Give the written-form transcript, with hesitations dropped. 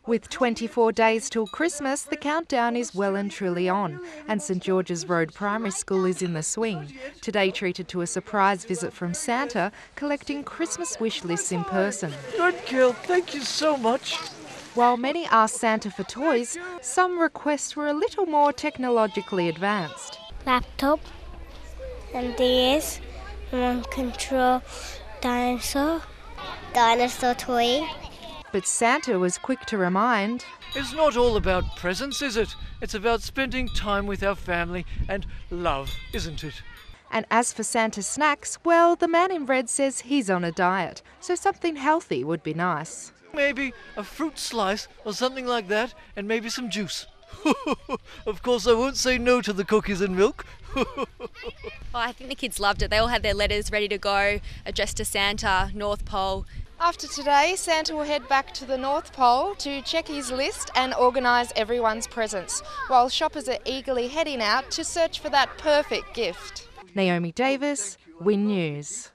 With 24 days till Christmas, the countdown is well and truly on, and St George's Road Primary School is in the swing, today treated to a surprise visit from Santa, collecting Christmas wish lists in person. Good girl, thank you so much. While many asked Santa for toys, some requests were a little more technologically advanced. Laptop and DS, remote control, dinosaur toy. But Santa was quick to remind, It's not all about presents, is it? It's about spending time with our family and love, isn't it? and as for Santa's snacks, well, the man in red says he's on a diet, so something healthy would be nice. Maybe a fruit slice or something like that, and maybe some juice. Of course, I won't say no to the cookies and milk. Oh, I think the kids loved it. They all had their letters ready to go, addressed to Santa, North Pole. After today, Santa will head back to the North Pole to check his list and organise everyone's presents, while shoppers are eagerly heading out to search for that perfect gift. Naomi Davis, Win News.